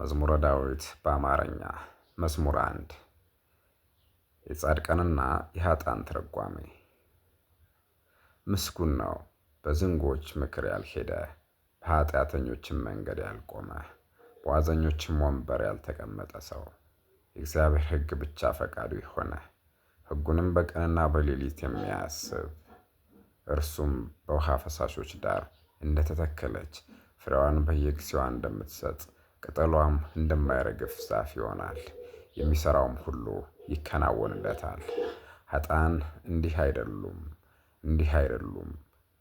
መዝሙረ ዳዊት በአማርኛ መዝሙር 1 የጻድቃንና የኃጥአን ትርጓሜ። ምስጉን ነው በዝንጎች ምክር ያልሄደ፣ በኃጢአተኞችም መንገድ ያልቆመ፣ በዋዘኞችም ወንበር ያልተቀመጠ ሰው። የእግዚአብሔር ሕግ ብቻ ፈቃዱ የሆነ፣ ሕጉንም በቀንና በሌሊት የሚያስብ። እርሱም በውኃ ፈሳሾች ዳር እንደተተከለች፣ ፍሬዋን በየጊዜዋ እንደምትሰጥ፣ ቅጠሏም እንደማይረግፍ ዛፍ ይሆናል። የሚሠራውም ሁሉ ይከናወንለታል። ኃጥአን እንዲህ አይደሉም፣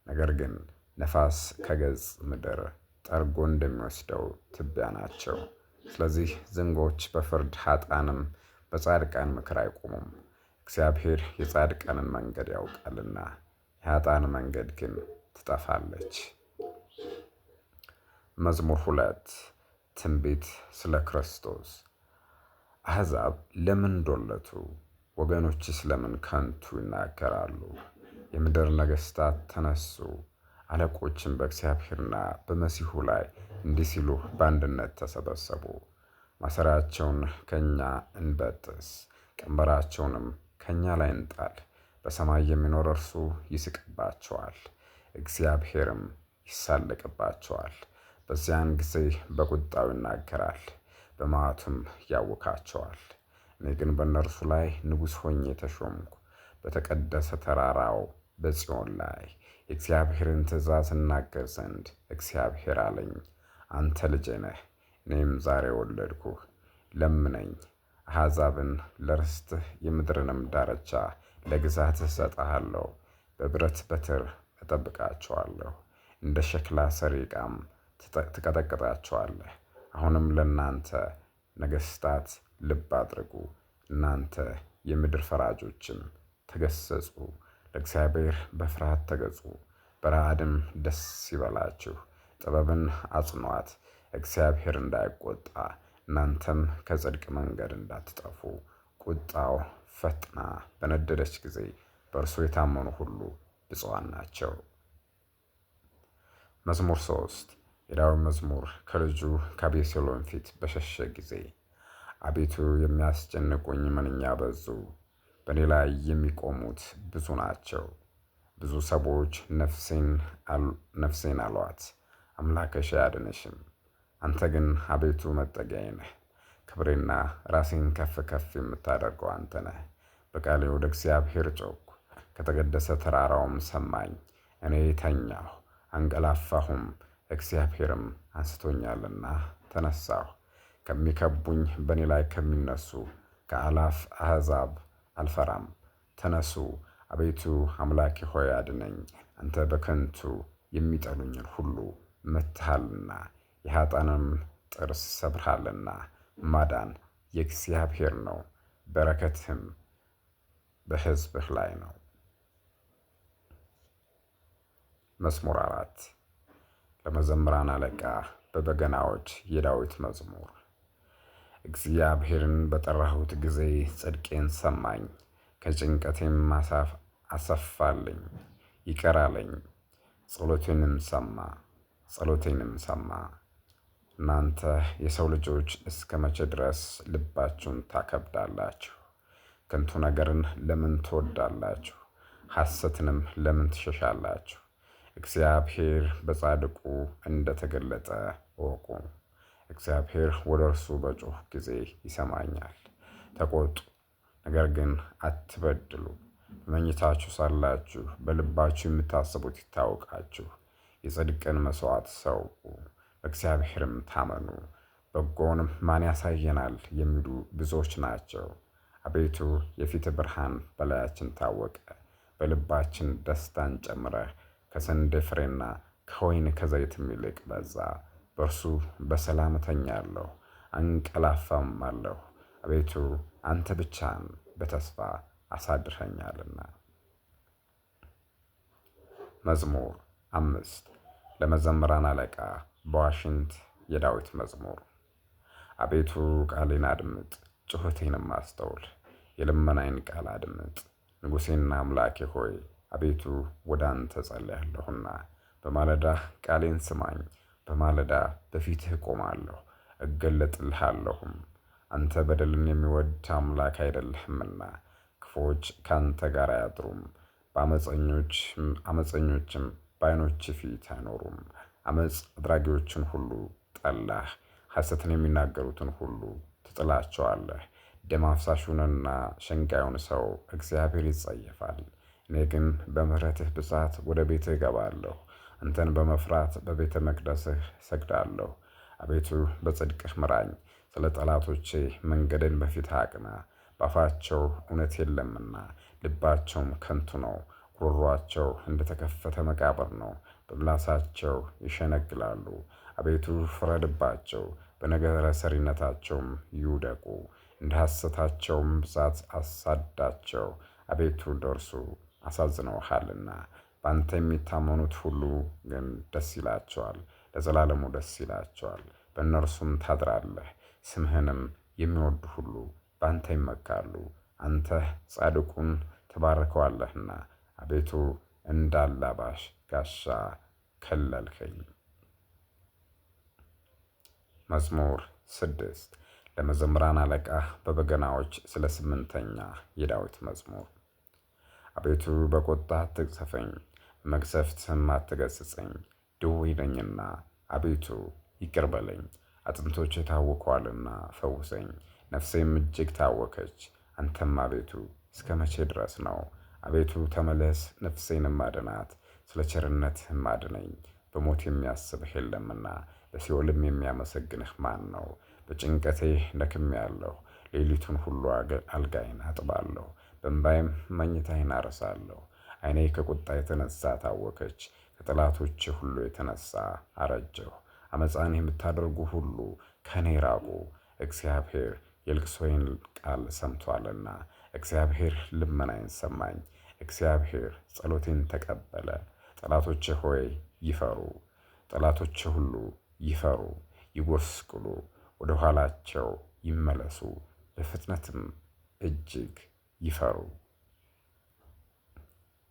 ነገር ግን ነፋስ ከገጽ ምድር ጠርጎ እንደሚወስደው ትቢያ ናቸው። ስለዚህ ዝንጎች በፍርድ ኃጥአንም በጻድቃን ምክር አይቆሙም። እግዚአብሔር የጻድቃንን መንገድ ያውቃልና፣ የኃጥአን መንገድ ግን ትጠፋለች። መዝሙር 2 ትንቢት ስለ ክርስቶስ። አሕዛብ ለምን ዶለቱ? ወገኖችስ ለምን ከንቱ ይናገራሉ? የምድር ነገሥታት ተነሱ፣ አለቆችም በእግዚአብሔርና በመሲሑ ላይ እንዲህ ሲሉ በአንድነት ተሰበሰቡ። ማሰሪያቸውን ከእኛ እንበጥስ፣ ቀንበራቸውንም ከእኛ ላይ እንጣል። በሰማይ የሚኖር እርሱ ይስቅባቸዋል፣ እግዚአብሔርም ይሳለቅባቸዋል። በዚያን ጊዜ በቁጣው ይናገራል፣ በመዓቱም ያውካቸዋል። እኔ ግን በእነርሱ ላይ ንጉሥ ሆኜ ተሾምኩ፣ በተቀደሰ ተራራው በጽዮን ላይ። የእግዚአብሔርን ትእዛዝ እናገር ዘንድ እግዚአብሔር አለኝ። አንተ ልጄ ነህ፣ እኔም ዛሬ ወለድኩህ። ለምነኝ፣ አሕዛብን ለርስትህ የምድርንም ዳርቻ ለግዛትህ እሰጥሃለሁ። በብረት በትር እጠብቃቸዋለሁ፣ እንደ ሸክላ ሠሪ ዕቃም ትቀጠቅጣቸዋለህ። አሁንም ለእናንተ ነገሥታት ልብ አድርጉ፣ እናንተ የምድር ፈራጆችም ተገሠጹ። ለእግዚአብሔር በፍርሃት ተገዙ፣ በረዓድም ደስ ይበላችሁ። ጥበብን አጽኗት፣ እግዚአብሔር እንዳይቆጣ፣ እናንተም ከጽድቅ መንገድ እንዳትጠፉ። ቁጣው ፈጥና በነደደች ጊዜ በእርሱ የታመኑ ሁሉ ብፁዓን ናቸው። መዝሙር 3 የዳዊት መዝሙር ከልጁ ከአቤሴሎም ፊት በሸሸ ጊዜ። አቤቱ የሚያስጨንቁኝ ምንኛ በዙ! በእኔ ላይ የሚቆሙት ብዙ ናቸው። ብዙ ሰዎች ነፍሴን አሏት፣ አምላክሽ አያድንሽም። አንተ ግን አቤቱ መጠጊያዬ ነህ፣ ክብሬና ራሴን ከፍ ከፍ የምታደርገው አንተ ነህ። በቃሌ ወደ እግዚአብሔር ጮኽሁ፣ ከተቀደሰ ተራራውም ሰማኝ። እኔ ተኛሁ አንቀላፋሁም፣ እግዚአብሔርም አንስቶኛልና ተነሳሁ። ከሚከቡኝ በእኔ ላይ ከሚነሱ ከአላፍ አሕዛብ አልፈራም። ተነሱ፣ አቤቱ አምላኬ ሆይ አድነኝ። አንተ በከንቱ የሚጠሉኝን ሁሉ መትሃልና፣ የኃጥአንም ጥርስ ሰብርሃልና። ማዳን የእግዚአብሔር ነው፣ በረከትህም በሕዝብህ ላይ ነው። መዝሙር 4 ለመዘምራን አለቃ በበገናዎች የዳዊት መዝሙር። እግዚአብሔርን በጠራሁት ጊዜ ጽድቄን ሰማኝ፣ ከጭንቀቴም አሰፋልኝ። ይቅር አለኝ፣ ጸሎቴንም ሰማ። እናንተ የሰው ልጆች እስከ መቼ ድረስ ልባችሁን ታከብዳላችሁ? ከንቱ ነገርን ለምን ትወዳላችሁ? ሐሰትንም ለምን ትሸሻላችሁ? እግዚአብሔር በጻድቁ እንደተገለጠ እወቁ። እግዚአብሔር ወደ እርሱ በጮኽሁ ጊዜ ይሰማኛል። ተቆጡ፣ ነገር ግን አትበድሉ። በመኝታችሁ ሳላችሁ በልባችሁ የምታስቡት ይታወቃችሁ። የጽድቅን መሥዋዕት ሰውቁ፣ በእግዚአብሔርም ታመኑ። በጎውንም ማን ያሳየናል የሚሉ ብዙዎች ናቸው። አቤቱ የፊትህ ብርሃን በላያችን ታወቀ። በልባችን ደስታን ጨምረህ ከስንዴ ፍሬና ከወይን ከዘይትም ይልቅ በዛ። በእርሱ በሰላም እተኛለሁ አንቀላፋማለሁ። አቤቱ አንተ ብቻህን በተስፋ አሳድረኸኛልና። መዝሙር 5 ለመዘምራን አለቃ በዋሽንት የዳዊት መዝሙር። አቤቱ ቃሌን አድምጥ፣ ጩኸቴንም አስተውል። የልመናዬን ቃል አድምጥ፣ ንጉሤና አምላኬ ሆይ። አቤቱ ወደ አንተ ጸልያለሁና በማለዳ ቃሌን ስማኝ። በማለዳ በፊትህ እቆማለሁ፣ እገለጥልሃለሁም። አንተ በደልን የሚወድ አምላክ አይደለህምና ክፉዎች ካንተ ጋር አያድሩም። አመፀኞችም በዓይኖች ፊት አይኖሩም። አመፅ አድራጊዎችን ሁሉ ጠላህ፣ ሐሰትን የሚናገሩትን ሁሉ ትጥላቸዋለህ። ደም አፍሳሹንና ሸንጋዩን ሰው እግዚአብሔር ይጸየፋል። እኔ ግን በምሕረትህ ብዛት ወደ ቤትህ እገባለሁ። አንተን በመፍራት በቤተ መቅደስህ እሰግዳለሁ። አቤቱ በጽድቅህ ምራኝ፣ ስለ ጠላቶቼ መንገድን በፊትህ አቅና። በአፋቸው እውነት የለምና ልባቸውም ከንቱ ነው። ጉሮሯቸው እንደተከፈተ መቃብር ነው፣ በምላሳቸው ይሸነግላሉ። አቤቱ ፍረድባቸው፣ በነገረ ሰሪነታቸውም ይውደቁ። እንደ ሐሰታቸውም ብዛት አሳዳቸው። አቤቱ እንደ እርሱ አሳዝነውሃልና። በአንተ የሚታመኑት ሁሉ ግን ደስ ይላቸዋል፣ ለዘላለሙ ደስ ይላቸዋል። በእነርሱም ታድራለህ። ስምህንም የሚወዱ ሁሉ በአንተ ይመካሉ። አንተ ጻድቁን ትባርከዋለህና አቤቱ እንዳላባሽ ጋሻ ከለልኸኝ። መዝሙር 6 ለመዘምራን አለቃ በበገናዎች ስለ 8ኛ የዳዊት መዝሙር። አቤቱ በቁጣ አትቅሰፈኝ፣ በመቅሰፍትህም አትገሥጸኝ። ድውይ ነኝና አቤቱ ይቅር በለኝ። አጥንቶቼ ታውከዋልና ፈውሰኝ። ነፍሴም እጅግ ታወከች። አንተም አቤቱ እስከ መቼ ድረስ ነው? አቤቱ ተመለስ፣ ነፍሴንም አድናት። ስለ ቸርነትህም አድነኝ። በሞት የሚያስብህ የለምና በሲኦልም የሚያመሰግንህ ማን ነው? በጭንቀቴ ደክሜአለሁ። ሌሊቱን ሁሉ አልጋዬን አጥባለሁ፣ በእንባዬም መኝታዬን አረሳለሁ። ዓይኔ ከቁጣ የተነሣ ታወከች፣ ከጠላቶቼ ሁሉ የተነሣ አረጀሁ። ዓመፃን የምታደርጉ ሁሉ ከእኔ ራቁ። እግዚአብሔር የልቅሶዬን ቃል ሰምቶአልና፣ እግዚአብሔር ልመናዬን ሰማኝ። እግዚአብሔር ጸሎቴን ተቀበለ። ጠላቶቼ ሆይ ይፈሩ፣ ጠላቶቼ ሁሉ ይፈሩ፣ ይጐስቁሉ፣ ወደ ኋላቸው ይመለሱ፣ በፍጥነትም እጅግ ይፈሩ።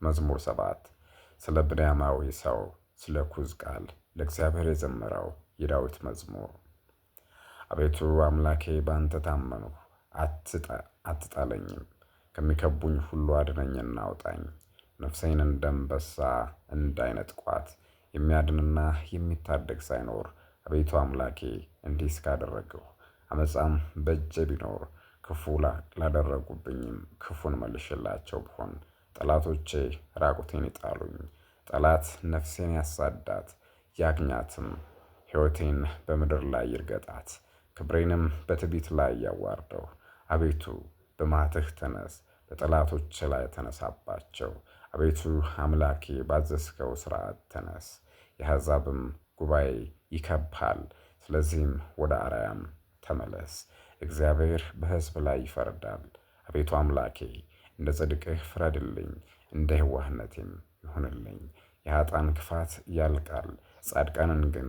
መዝሙር 7 ስለ ብንያማዊ ሰው ስለ ኩዝ ቃል ለእግዚአብሔር የዘመረው የዳዊት መዝሙር። አቤቱ አምላኬ በአንተ ታመንሁ፣ አትጣለኝም። ከሚከቡኝ ሁሉ አድነኝና አውጣኝ። ነፍሴን እንደ አንበሳ እንዳይነጥቋት የሚያድንና የሚታደግ ሳይኖር አቤቱ አምላኬ እንዲህ እስካደረግሁ። ዓመፃም በእጄ ቢኖር ክፉ ላደረጉብኝም ክፉን መልሼላቸው ብሆን። ጠላቶቼ ራቁቴን ይጣሉኝ። ጠላት ነፍሴን ያሳዳት ያግኛትም። ሕይወቴን በምድር ላይ ይርገጣት፣ ክብሬንም በትዕቢት ላይ ያዋርደው። አቤቱ በመዓትህ ተነስ፣ በጠላቶች ላይ ተነሳባቸው። አቤቱ አምላኬ ባዘዝከው ሥርዓት ተነስ። የአሕዛብም ጉባኤ ይከብሃል። ስለዚህም ወደ አርያም ተመለስ። እግዚአብሔር በሕዝብ ላይ ይፈርዳል። አቤቱ አምላኬ እንደ ጽድቅህ ፍረድልኝ፣ እንደ የዋህነቴም ይሁንልኝ። የኃጥአን ክፋት ያልቃል፣ ጻድቃንን ግን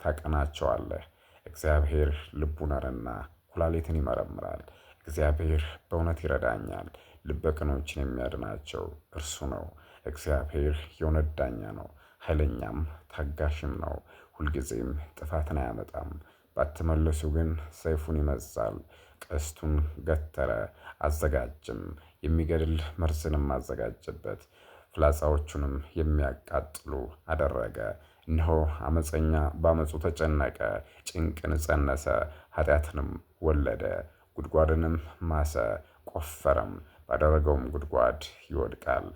ታቀናቸዋለህ። እግዚአብሔር ልቡናንና ኩላሊትን ይመረምራል። እግዚአብሔር በእውነት ይረዳኛል። ልበ ቅኖችን የሚያድናቸው እርሱ ነው። እግዚአብሔር የእውነት ዳኛ ነው፣ ኃይለኛም ታጋሽም ነው። ሁልጊዜም ጥፋትን አያመጣም። ባትመለሱ ግን ሰይፉን ይመዝዛል፣ ቀስቱን ገተረ አዘጋጅም፣ የሚገድል መርዝንም አዘጋጀበት፣ ፍላጻዎቹንም የሚያቃጥሉ አደረገ። እነሆ ዓመፀኛ በዓመፁ ተጨነቀ፣ ጭንቅን ጸነሰ፣ ኃጢአትንም ወለደ። ጉድጓድንም ማሰ፣ ቆፈረም፣ ባደረገውም ጉድጓድ ይወድቃል።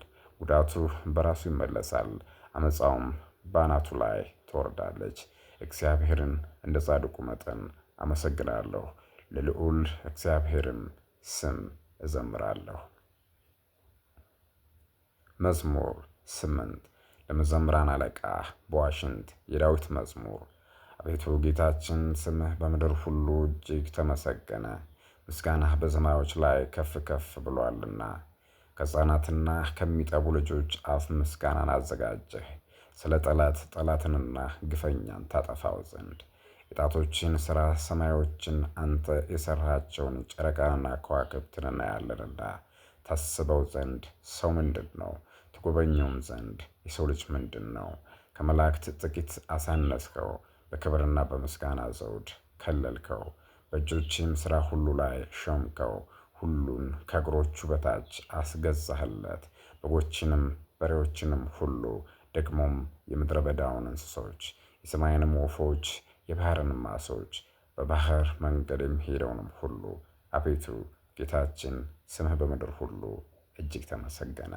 ጉዳቱ በራሱ ይመለሳል፣ ዓመፃውም በአናቱ ላይ ትወርዳለች። እግዚአብሔርን እንደ ጻድቁ መጠን አመሰግናለሁ፣ ለልዑል እግዚአብሔርም ስም እዘምራለሁ። መዝሙር 8 ለመዘምራን አለቃ በዋሽንት የዳዊት መዝሙር። አቤቱ ጌታችን ስምህ በምድር ሁሉ እጅግ ተመሰገነ፣ ምስጋናህ በሰማዮች ላይ ከፍ ከፍ ብሎአልና። ከሕፃናትና ከሚጠቡ ልጆች አፍ ምስጋናን አዘጋጀህ፣ ስለ ጠላትንና ግፈኛን ታጠፋው ዘንድ። የጣቶችን ሥራ ሰማዮችን አንተ የሠራሃቸውን ጨረቃንና ከዋክብትን እናያለንና። ታስበው ዘንድ ሰው ምንድን ነው? ትጎበኘውም ዘንድ የሰው ልጅ ምንድን ነው? ከመላእክት ጥቂት አሳነስከው፣ በክብርና በምስጋና ዘውድ ከለልከው፣ በእጆችህም ሥራ ሁሉ ላይ ሾምከው። ሁሉን ከእግሮቹ በታች አስገዛህለት፣ በጎችንም በሬዎችንም ሁሉ፣ ደግሞም የምድረ በዳውን እንስሶች፣ የሰማይንም ወፎች፣ የባሕርንም ዓሦች፣ በባሕር መንገድ የሚሄደውንም ሁሉ። አቤቱ ጌታችን ስምህ በምድር ሁሉ እጅግ ተመሰገነ።